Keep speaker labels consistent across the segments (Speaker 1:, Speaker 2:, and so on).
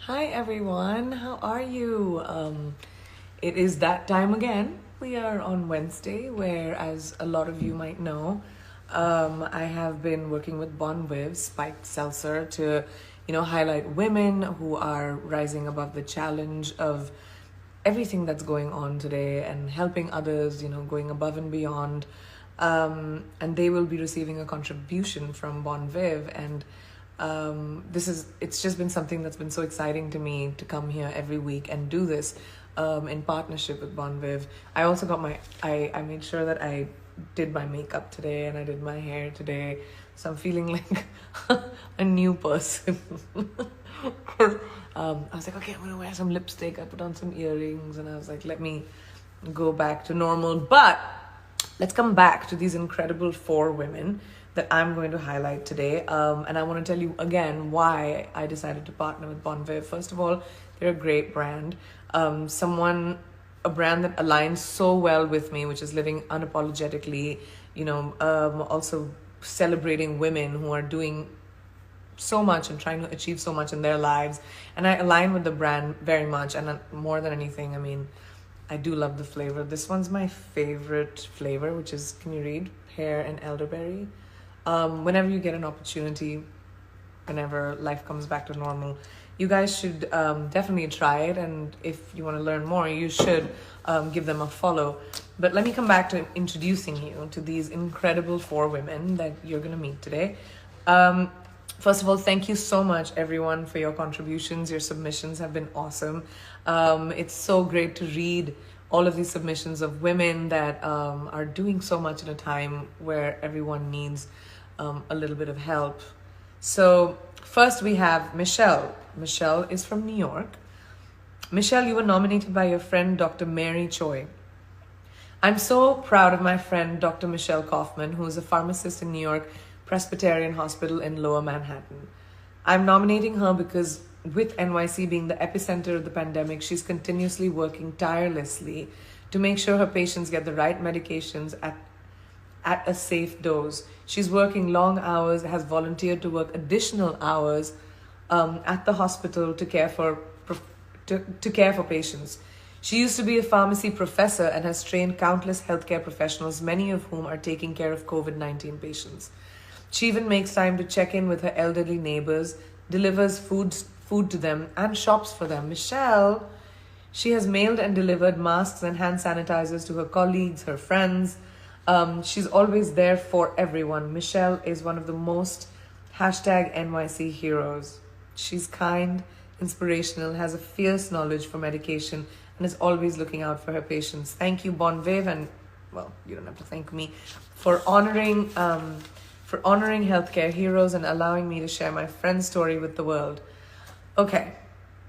Speaker 1: Hi everyone, how are you? It is that time again. We are on Wednesday, where, as a lot of you might know, I have been working with Bon Viv Spiked Seltzer to, highlight women who are rising above the challenge of everything that's going on today and helping others, going above and beyond. And they will be receiving a contribution from Bon Viv, and it's just been something that's been so exciting to me to come here every week and do this in partnership with Bon Viv. I also got I made sure that I did my makeup today and I did my hair today, so I'm feeling like a new person. I was like, okay, I'm gonna wear some lipstick. I put on some earrings and I was like, let me go back to normal. But let's come back to these incredible 4 women that I'm going to highlight today. And I want to tell you again why I decided to partner with Bon Viv. First of all, they're a great brand. A brand that aligns so well with me, which is living unapologetically, also celebrating women who are doing so much and trying to achieve so much in their lives. And I align with the brand very much. And more than anything, I do love the flavor. This one's my favorite flavor, which is, can you read? Pear and elderberry. Whenever you get an opportunity, whenever life comes back to normal, you guys should definitely try it. And if you want to learn more, you should give them a follow. But let me come back to introducing you to these incredible 4 women that you're going to meet today. First of all, thank you so much, everyone, for your contributions. Your submissions have been awesome. It's so great to read all of these submissions of women that are doing so much in a time where everyone needs a little bit of help. So first we have Michelle. Michelle is from New York. Michelle, you were nominated by your friend, Dr. Mary Choi. I'm so proud of my friend, Dr. Michelle Kaufman, who is a pharmacist in New York Presbyterian Hospital in Lower Manhattan. I'm nominating her because with NYC being the epicenter of the pandemic, she's continuously working tirelessly to make sure her patients get the right medications at a safe dose. She's working long hours, has volunteered to work additional hours at the hospital to care for patients. She used to be a pharmacy professor and has trained countless healthcare professionals, many of whom are taking care of COVID-19 patients. She even makes time to check in with her elderly neighbors, delivers food to them, and shops for them. Michelle, she has mailed and delivered masks and hand sanitizers to her colleagues, her friends. She's always there for everyone. Michelle is one of the most #NYC heroes. She's kind, inspirational, has a fierce knowledge for medication, and is always looking out for her patients. Thank you, Bon Viv, and, well, you don't have to thank me, for honoring healthcare heroes and allowing me to share my friend's story with the world. Okay,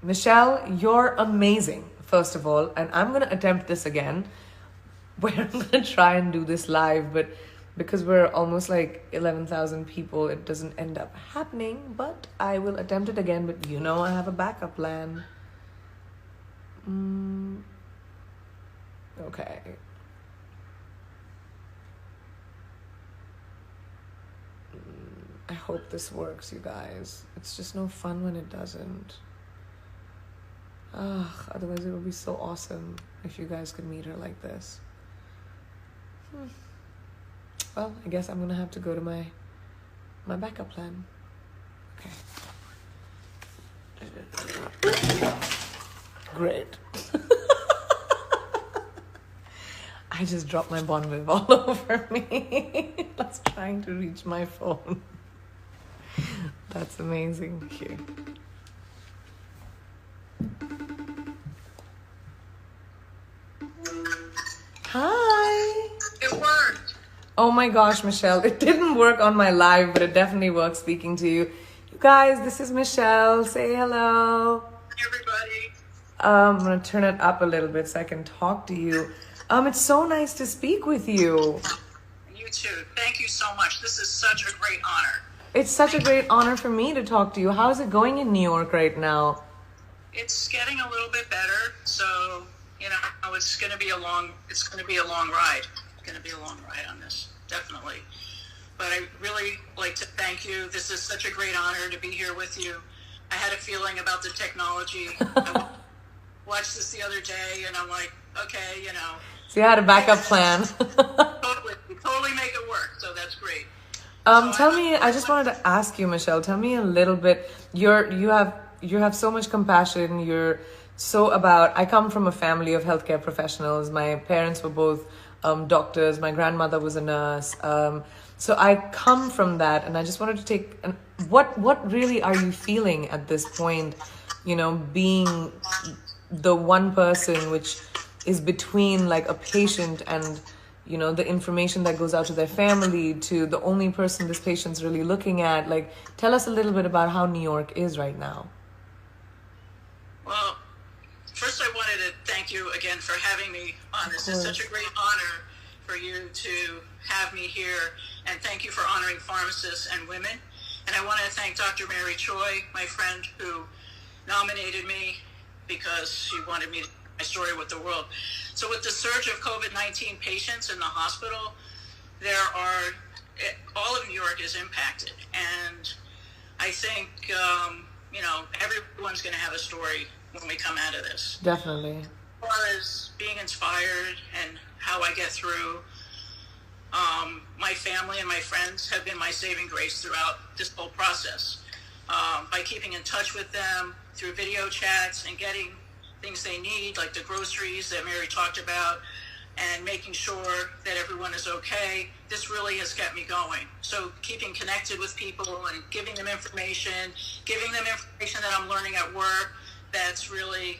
Speaker 1: Michelle, you're amazing, first of all, and I'm going to attempt this again, where I'm going to try and do this live, but because we're almost like 11,000 people, it doesn't end up happening, but I will attempt it again, but I have a backup plan. Okay. I hope this works, you guys. It's just no fun when it doesn't. Otherwise it would be so awesome if you guys could meet her like this. Well, I guess I'm gonna have to go to my backup plan. Okay. Great. I just dropped my Bon Viv all over me. That's trying to reach my phone. That's amazing. Okay. Hi.
Speaker 2: It worked.
Speaker 1: Oh my gosh, Michelle. It didn't work on my live, but it definitely worked speaking to you. You guys, this is Michelle. Say hello.
Speaker 2: Hey, everybody.
Speaker 1: I'm going to turn it up a little bit so I can talk to you. It's so nice to speak with you.
Speaker 2: You too. Thank you so much. This is such a great honor.
Speaker 1: It's such a great honor for me to talk to you. How's it going in New York right now?
Speaker 2: It's getting a little bit better, so it's going to be a long ride. It's going to be a long ride on this, definitely. But I really like to thank you. This is such a great honor to be here with you. I had a feeling about the technology. I watched this the other day, and I'm like, okay, you know.
Speaker 1: So you had a backup plan.
Speaker 2: totally make it work. So that's great.
Speaker 1: Tell me, I just wanted to ask you, Michelle, tell me a little bit. You have so much compassion. You're so about. I come from a family of healthcare professionals. My parents were both doctors. My grandmother was a nurse. So I come from that, and I just wanted to take. What really are you feeling at this point? You know, being the one person which is between like a patient and, you know, the information that goes out to their family, to the only person this patient's really looking at. Like, tell us a little bit about how New York is right now.
Speaker 2: Well, first I wanted to thank you again for having me on. This is such a great honor for you to have me here, and thank you for honoring pharmacists and women. And I want to thank Dr. Mary Choi, my friend, who nominated me because she wanted me to share my story with the world. So with the surge of COVID-19 patients in the hospital, all of New York is impacted. And I think, you know, everyone's going to have a story when we come out of this.
Speaker 1: Definitely.
Speaker 2: As far as being inspired and how I get through, my family and my friends have been my saving grace throughout this whole process. By keeping in touch with them through video chats and getting things they need, like the groceries that Mary talked about, and making sure that everyone is okay. This really has kept me going. So keeping connected with people and giving them information that I'm learning at work, that's really,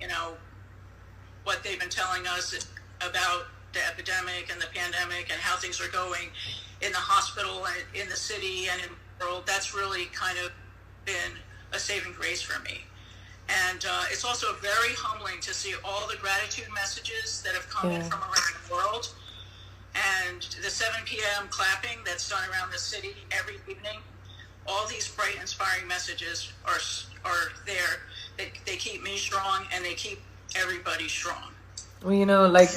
Speaker 2: you know, what they've been telling us about the epidemic and the pandemic and how things are going in the hospital and in the city and in the world. That's really kind of been a saving grace for me. And it's also very humbling to see all the gratitude messages that have come in from around the world. And the 7 p.m. clapping that's done around the city every evening. All these bright, inspiring messages are there. They keep me strong, and they keep everybody strong.
Speaker 1: Well, you know, like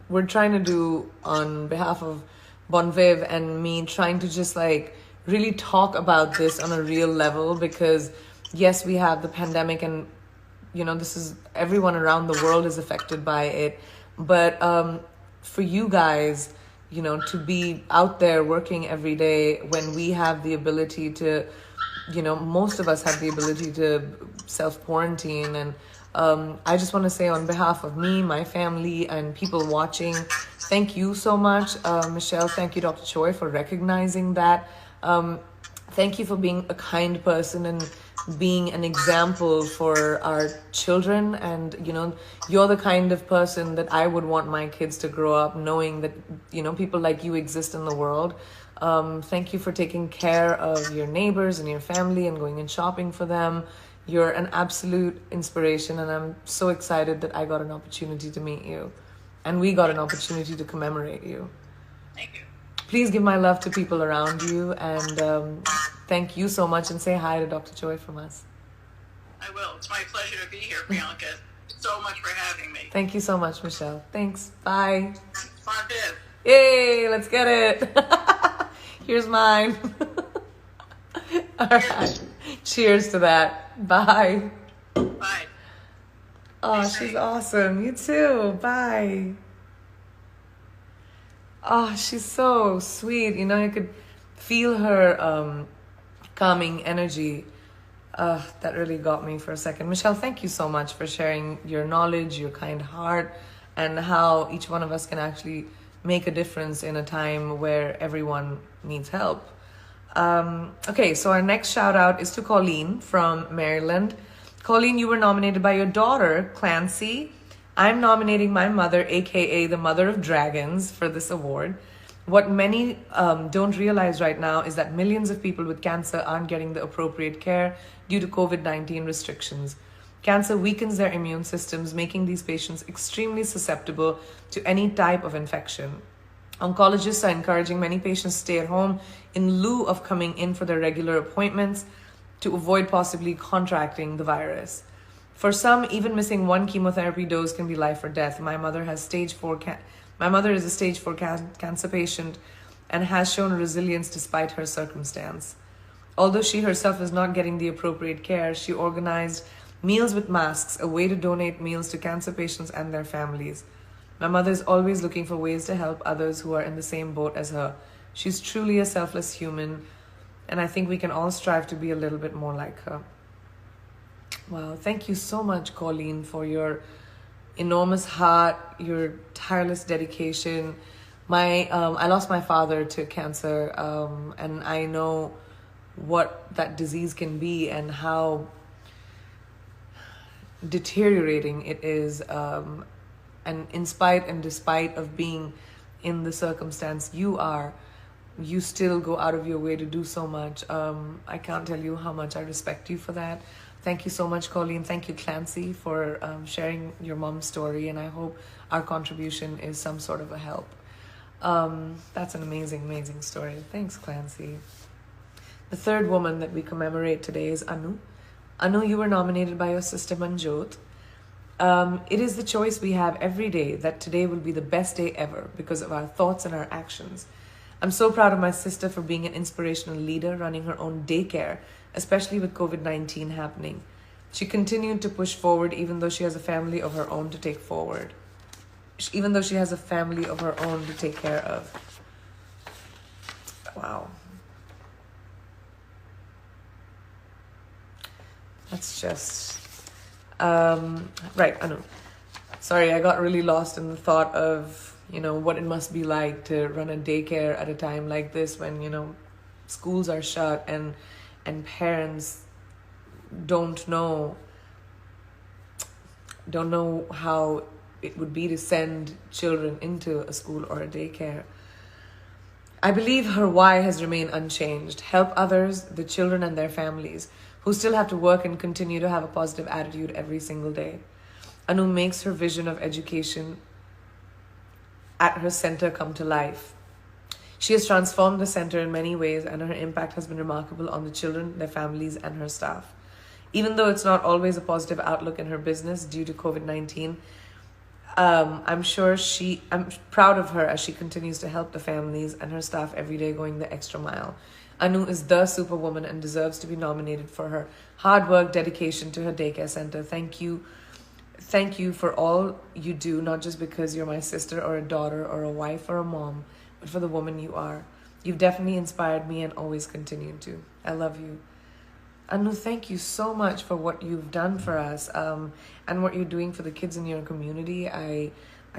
Speaker 1: we're trying to do on behalf of Bon Viv and me, trying to just like really talk about this on a real level, because yes, we have the pandemic, and you know, this is everyone around the world is affected by it. But for you guys, you know, to be out there working every day when we have the ability to, you know, most of us have the ability to self-quarantine. And I just want to say on behalf of me, my family, and people watching, thank you so much. Michelle, thank you, Dr. Choi, for recognizing that. Thank you for being a kind person and being an example for our children. And, you know, you're the kind of person that I would want my kids to grow up knowing that, you know, people like you exist in the world. Thank you for taking care of your neighbors and your family and going and shopping for them. You're an absolute inspiration, and I'm so excited that I got an opportunity to meet you and we got an opportunity to commemorate you.
Speaker 2: Thank you.
Speaker 1: Please give my love to people around you, and thank you so much, and say hi to Dr. Choi from us.
Speaker 2: I will. It's my pleasure to be here, Priyanka. So much for having me.
Speaker 1: Thank you so much, Michelle. Thanks. Bye.
Speaker 2: Bon Viv.
Speaker 1: Yay, let's get it. Here's mine. All right. Cheers to that. Bye.
Speaker 2: Bye.
Speaker 1: Oh, she's awesome. You too. Bye. Oh, she's so sweet. You know, you could feel her calming energy. That really got me for a second. Michelle, thank you so much for sharing your knowledge, your kind heart, and how each one of us can actually make a difference in a time where everyone needs help. Okay, so our next shout out is to Colleen from Maryland. Colleen, you were nominated by your daughter, Clancy. I'm nominating my mother, aka the Mother of Dragons, for this award. What many don't realize right now is that millions of people with cancer aren't getting the appropriate care due to COVID-19 restrictions. Cancer weakens their immune systems, making these patients extremely susceptible to any type of infection. Oncologists are encouraging many patients to stay at home in lieu of coming in for their regular appointments to avoid possibly contracting the virus. For some, even missing one chemotherapy dose can be life or death. My mother is a stage 4 cancer patient and has shown resilience despite her circumstance. Although she herself is not getting the appropriate care, she organized meals with masks, a way to donate meals to cancer patients and their families. My mother is always looking for ways to help others who are in the same boat as her. She's truly a selfless human, and I think we can all strive to be a little bit more like her. Wow, thank you so much, Colleen, for your enormous heart, your tireless dedication. I lost my father to cancer, and I know what that disease can be and how deteriorating it is. And in spite and despite of being in the circumstance you are, you still go out of your way to do so much. I can't tell you how much I respect you for that. Thank you so much, Colleen. Thank you, Clancy, for sharing your mom's story, and I hope our contribution is some sort of a help. That's an amazing, amazing story. Thanks, Clancy. The third woman that we commemorate today is Anu. Anu, you were nominated by your sister Manjot. It is the choice we have every day that today will be the best day ever because of our thoughts and our actions. I'm so proud of my sister for being an inspirational leader, running her own daycare, especially with COVID-19 happening. She continued to push forward even though she has a family of her own to take forward. Even though she has a family of her own to take care of. Wow. That's just... right, Anu. Sorry, I got really lost in the thought of, what it must be like to run a daycare at a time like this when, schools are shut and parents don't know how it would be to send children into a school or a daycare. I believe her why has remained unchanged. Help others, the children and their families, who still have to work and continue to have a positive attitude every single day. Anu makes her vision of education at her center come to life. She has transformed the center in many ways, and her impact has been remarkable on the children, their families, and her staff. Even though it's not always a positive outlook in her business due to COVID-19, I'm proud of her as she continues to help the families and her staff every day, going the extra mile. Anu is the superwoman and deserves to be nominated for her hard work, dedication to her daycare center. Thank you for all you do, not just because you're my sister or a daughter or a wife or a mom, but for the woman you are. You've definitely inspired me and always continue to. I love you. Anu, thank you so much for what you've done for us, and what you're doing for the kids in your community. I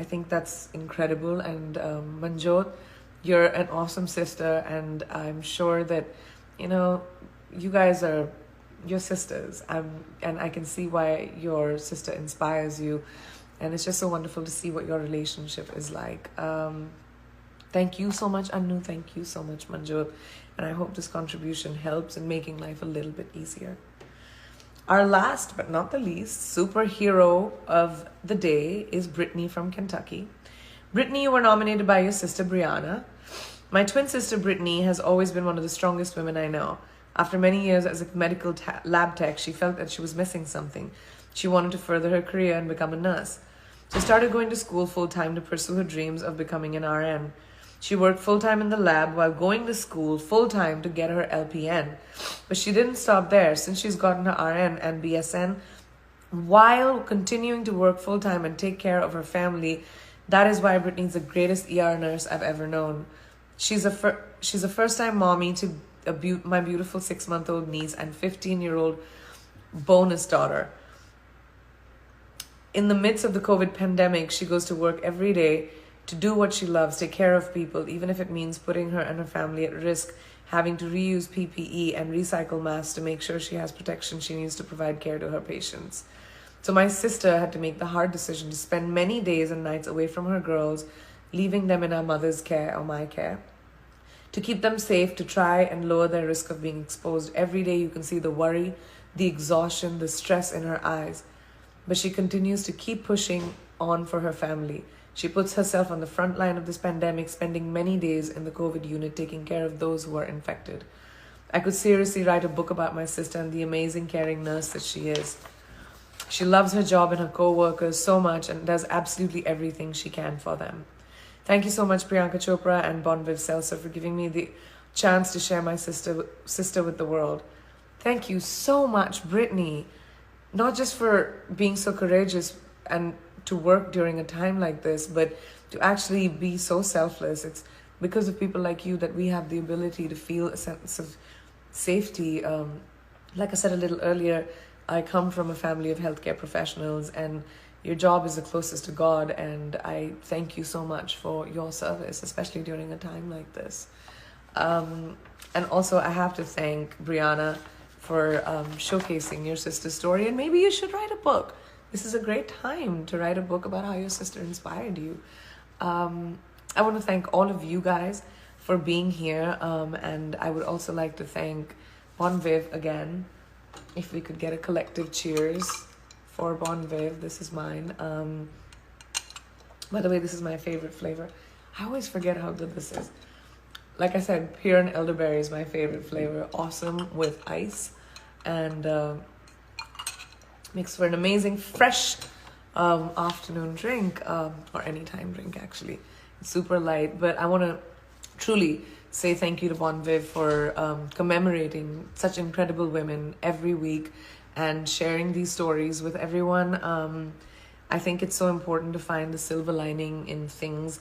Speaker 1: think that's incredible. And Manjot, you're an awesome sister, and I'm sure that, you guys are your sisters. And I can see why your sister inspires you, and it's just so wonderful to see what your relationship is like. Thank you so much, Anu. Thank you so much, Manjot. And I hope this contribution helps in making life a little bit easier. Our last but not the least superhero of the day is Brittany from Kentucky. Brittany, you were nominated by your sister Brianna. My twin sister Brittany has always been one of the strongest women I know. After many years as a medical lab tech, she felt that she was missing something. She wanted to further her career and become a nurse. She started going to school full-time to pursue her dreams of becoming an RN. She worked full-time in the lab while going to school full-time to get her LPN. But she didn't stop there. Since she's gotten her RN and BSN, while continuing to work full-time and take care of her family, that is why Brittany's the greatest ER nurse I've ever known. She's a first-time mommy to my beautiful 6-month-old niece and 15-year-old bonus daughter. In the midst of the COVID pandemic, she goes to work every day to do what she loves, take care of people, even if it means putting her and her family at risk, having to reuse PPE and recycle masks to make sure she has protection she needs to provide care to her patients. So my sister had to make the hard decision to spend many days and nights away from her girls, leaving them in our mother's care or my care, to keep them safe, to try and lower their risk of being exposed. Every day you can see the worry, the exhaustion, the stress in her eyes. But she continues to keep pushing on for her family. She puts herself on the front line of this pandemic, spending many days in the COVID unit taking care of those who are infected. I could seriously write a book about my sister and the amazing caring nurse that she is. She loves her job and her co-workers so much and does absolutely everything she can for them. Thank you so much, Priyanka Chopra and Bonviv Seltzer, for giving me the chance to share my sister with the world. Thank you so much, Brittany, not just for being so courageous and to work during a time like this, but to actually be so selfless. It's because of people like you that we have the ability to feel a sense of safety. Like I said a little earlier, I come from a family of healthcare professionals, and your job is the closest to God, and I thank you so much for your service, especially during a time like this. And also I have to thank Brianna for showcasing your sister's story, and maybe you should write a book. This is a great time to write a book about how your sister inspired you. I want to thank all of you guys for being here, and I would also like to thank Bon Viv again. If we could get a collective cheers for Bon Viv. This is mine. By the way, this is my favorite flavor. I always forget how good this is. Like I said, pear and elderberry is my favorite flavor. Awesome with ice, and makes for an amazing fresh afternoon drink, or anytime drink actually. It's super light, but I want to truly say thank you to Bon Viv for commemorating such incredible women every week and sharing these stories with everyone. I think it's so important to find the silver lining in things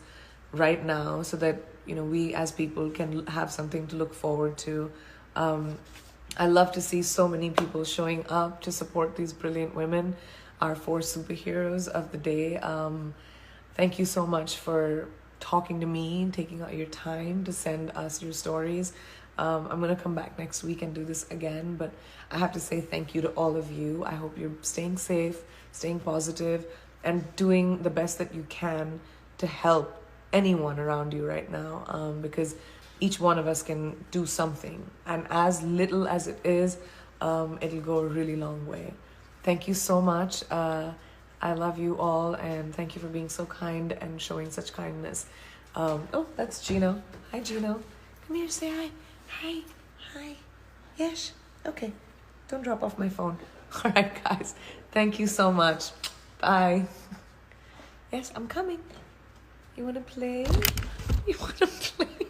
Speaker 1: right now, so that we as people can have something to look forward to. I love to see so many people showing up to support these brilliant women, our 4 superheroes of the day. Thank you so much for talking to me, taking out your time to send us your stories. I'm going to come back next week and do this again, but I have to say thank you to all of you. I hope you're staying safe, staying positive, and doing the best that you can to help anyone around you right now, because each one of us can do something, and as little as it is, it'll go a really long way. Thank you so much. I love you all, and thank you for being so kind and showing such kindness. Oh, that's Gino. Hi, Gino. Come here, say hi. Hi. Yes. Okay. Don't drop off my phone. All right, guys. Thank you so much. Bye. Yes, I'm coming. You want to play? You want to play?